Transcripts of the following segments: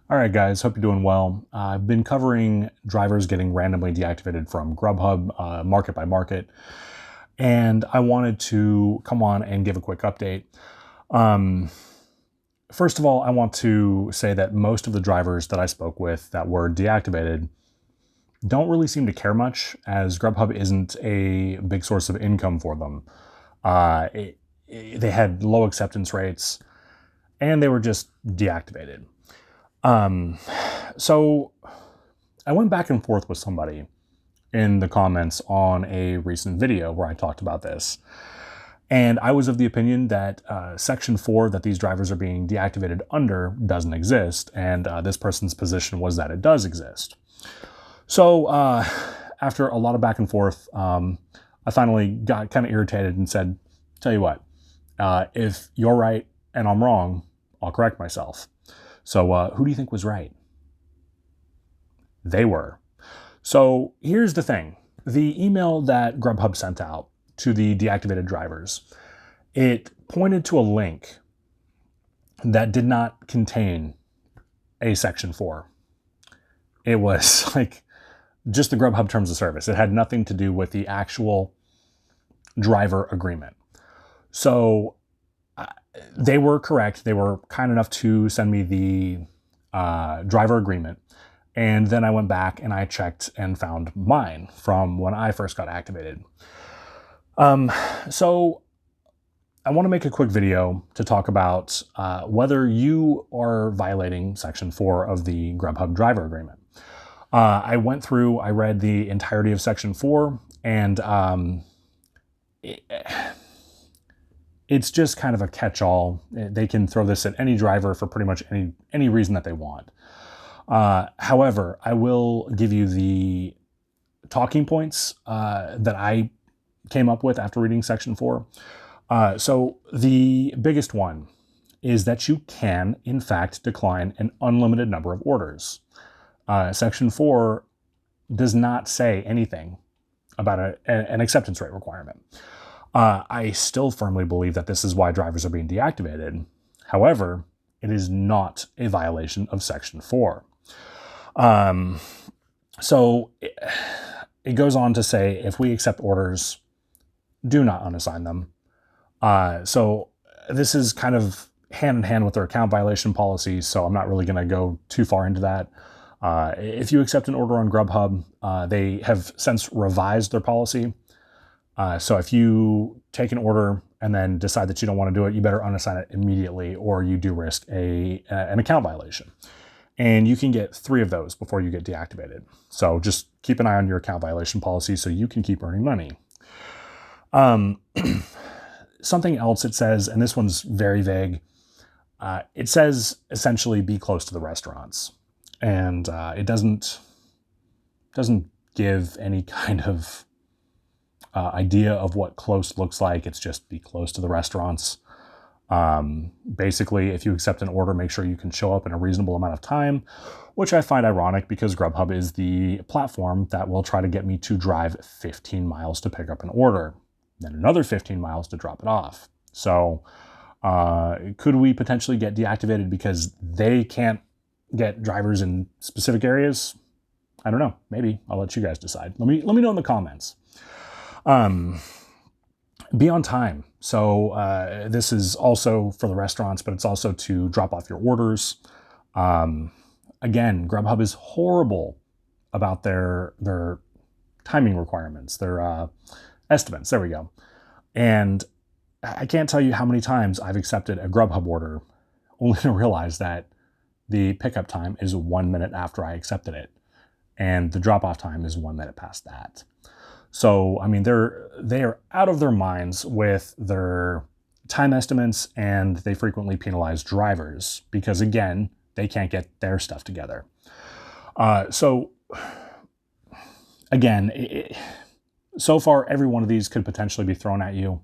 All right, guys, hope you're doing well. I've been covering drivers getting randomly deactivated from Grubhub, market by market, and I wanted to come on and give a quick update. Um, First of all, I want to say that most of the drivers that I spoke with that were deactivated don't really seem to care much, as Grubhub isn't a big source of income for them. Uh, it, they had low acceptance rates, and they were just deactivated. Um, so I went back and forth with somebody in the comments on a recent video where I talked about this. And I was of the opinion that Section 4 that these drivers are being deactivated under doesn't exist, and this person's position was that it does exist. So after a lot of back and forth, I finally got kind of irritated and said, tell you what, if you're right and I'm wrong, I'll correct myself. So who do you think was right? They were. So here's the thing. The email that Grubhub sent out to the deactivated drivers, it pointed to a link that did not contain a Section 4. It was like just the Grubhub terms of service. It had nothing to do with the actual driver agreement. So they were correct. They were kind enough to send me the driver agreement. And then I went back and I checked and found mine from when I first got activated. So I want to make a quick video to talk about whether you are violating Section 4 of the Grubhub driver agreement. I went through, I read the entirety of Section 4, and it's just kind of a catch-all. They can throw this at any driver for pretty much any reason that they want. However, I will give you the talking points that I came up with after reading Section 4. So the biggest one is that you can, in fact, decline an unlimited number of orders. Section 4 does not say anything about an acceptance rate requirement. I still firmly believe that this is why drivers are being deactivated. However, it is not a violation of Section 4. So it goes on to say, if we accept orders, do not unassign them. So this is kind of hand in hand with their account violation policy, so I'm not really going to go too far into that. If you accept an order on Grubhub, they have since revised their policy. So if you take an order and then decide that you don't want to do it, you better unassign it immediately, or you do risk an account violation. And you can get 3 of those before you get deactivated. So just keep an eye on your account violation policy so you can keep earning money. Something else it says, and this one's very vague, it says essentially be close to the restaurants. And it doesn't give any kind of idea of what close looks like. It's just be close to the restaurants. Basically, if you accept an order, make sure you can show up in a reasonable amount of time, which I find ironic because Grubhub is the platform that will try to get me to drive 15 miles to pick up an order, then another 15 miles to drop it off. So could we potentially get deactivated because they can't get drivers in specific areas? I don't know. Maybe. I'll let you guys decide. Let me know in the comments. Be on time. So this is also for the restaurants, but it's also to drop off your orders. Again, Grubhub is horrible about their timing requirements, their estimates. There we go. And I can't tell you how many times I've accepted a Grubhub order only to realize that the pickup time is 1 minute after I accepted it, and the drop-off time is 1 minute past that. So, I mean, they are out of their minds with their time estimates, and they frequently penalize drivers because, again, they can't get their stuff together. So, again, so far, every one of these could potentially be thrown at you.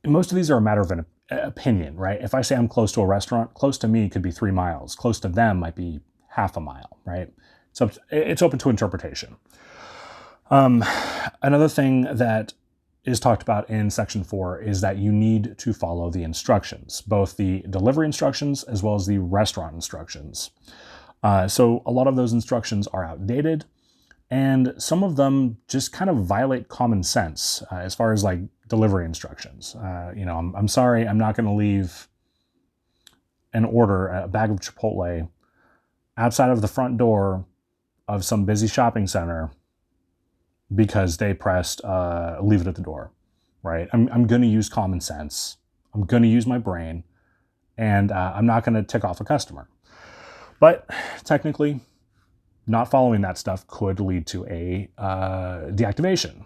Most of these are a matter of an opinion, right? If I say I'm close to a restaurant, close to me could be 3 miles. Close to them might be half a mile, right? So it's open to interpretation. Another thing that is talked about in section 4 is that you need to follow the instructions, both the delivery instructions as well as the restaurant instructions. So a lot of those instructions are outdated, and some of them just kind of violate common sense as far as like delivery instructions. I'm sorry, I'm not going to leave an order, a bag of Chipotle, outside of the front door of some busy shopping center because they pressed leave it at the door, right? I'm going to use common sense. I'm going to use my brain, and I'm not going to tick off a customer. But technically, not following that stuff could lead to a deactivation.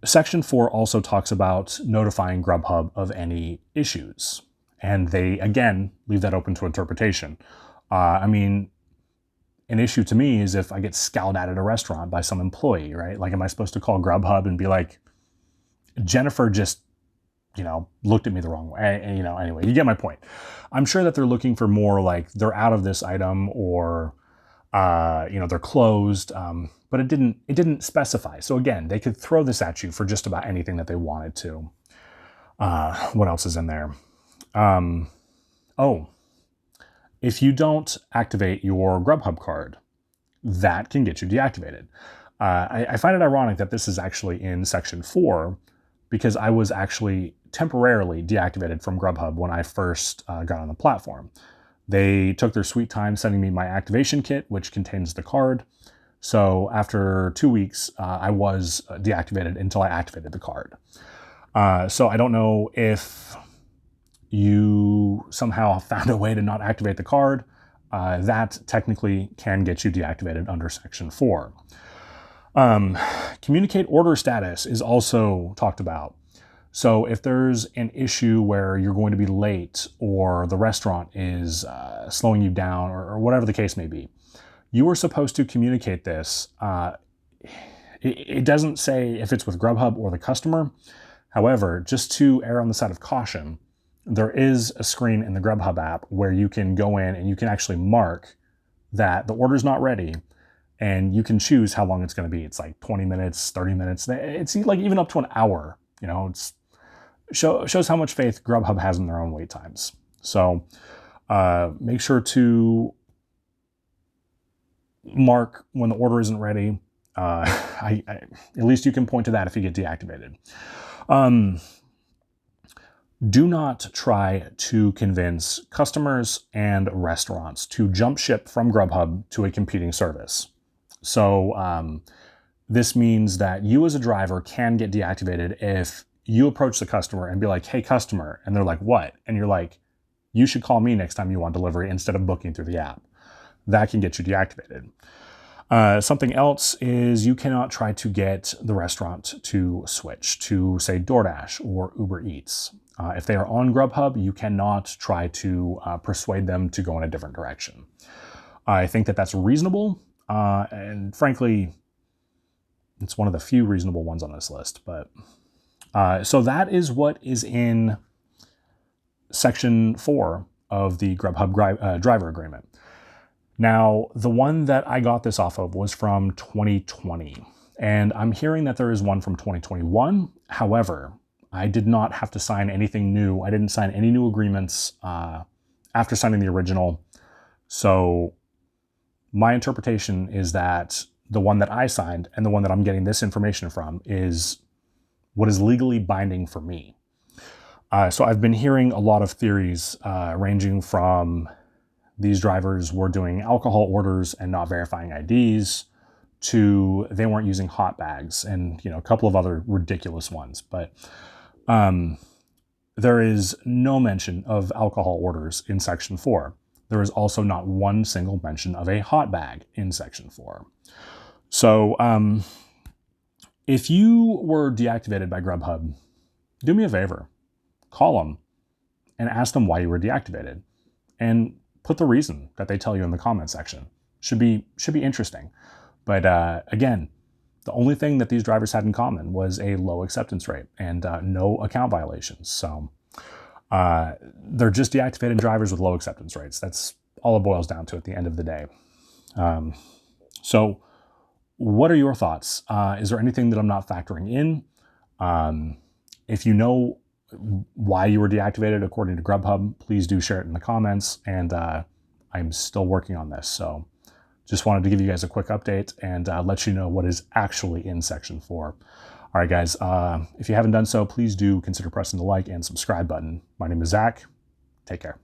Section 4 also talks about notifying Grubhub of any issues, and they, again, leave that open to interpretation. An issue to me is if I get scowled at a restaurant by some employee, right? Like, am I supposed to call Grubhub and be like, Jennifer just, looked at me the wrong way? Anyway, you get my point. I'm sure that they're looking for more like they're out of this item or, they're closed, but it didn't specify. So again, they could throw this at you for just about anything that they wanted to. What else is in there? If you don't activate your Grubhub card, that can get you deactivated. I find it ironic that this is actually in section 4 because I was actually temporarily deactivated from Grubhub when I first got on the platform. They took their sweet time sending me my activation kit, which contains the card. So after 2 weeks, I was deactivated until I activated the card. So I don't know if you somehow found a way to not activate the card. That technically can get you deactivated under section 4. Communicate order status is also talked about. So if there's an issue where you're going to be late or the restaurant is slowing you down or whatever the case may be, you are supposed to communicate this. It doesn't say if it's with Grubhub or the customer. However, just to err on the side of caution, there is a screen in the Grubhub app where you can go in and you can actually mark that the order's not ready, and you can choose how long it's going to be. It's like 20 minutes, 30 minutes. It's like even up to an hour. It's shows how much faith Grubhub has in their own wait times. So make sure to mark when the order isn't ready. At least you can point to that if you get deactivated. Do not try to convince customers and restaurants to jump ship from Grubhub to a competing service. So this means that you as a driver can get deactivated if you approach the customer and be like, hey, customer, and they're like, what? And you're like, you should call me next time you want delivery instead of booking through the app. That can get you deactivated. Something else is you cannot try to get the restaurant to switch to, say, DoorDash or Uber Eats. If they are on Grubhub, you cannot try to persuade them to go in a different direction. I think that that's reasonable, and frankly, it's one of the few reasonable ones on this list. But so that is what is in section 4 of the Grubhub driver agreement. Now, the one that I got this off of was from 2020, and I'm hearing that there is one from 2021. However, I did not have to sign anything new. I didn't sign any new agreements after signing the original. So my interpretation is that the one that I signed and the one that I'm getting this information from is what is legally binding for me. So I've been hearing a lot of theories ranging from these drivers were doing alcohol orders and not verifying IDs to they weren't using hot bags and a couple of other ridiculous ones. But there is no mention of alcohol orders in section 4. There is also not one single mention of a hot bag in section 4. So if you were deactivated by Grubhub, do me a favor, call them and ask them why you were deactivated, and put the reason that they tell you in the comment section. Should be interesting. But again, the only thing that these drivers had in common was a low acceptance rate and no account violations. So they're just deactivated drivers with low acceptance rates. That's all it boils down to at the end of the day. So What are your thoughts? Is there anything that I'm not factoring in? If you know why you were deactivated according to Grubhub, please do share it in the comments. And I'm still working on this. So just wanted to give you guys a quick update and let you know what is actually in Section 4. All right, guys, if you haven't done so, please do consider pressing the like and subscribe button. My name is Zach. Take care.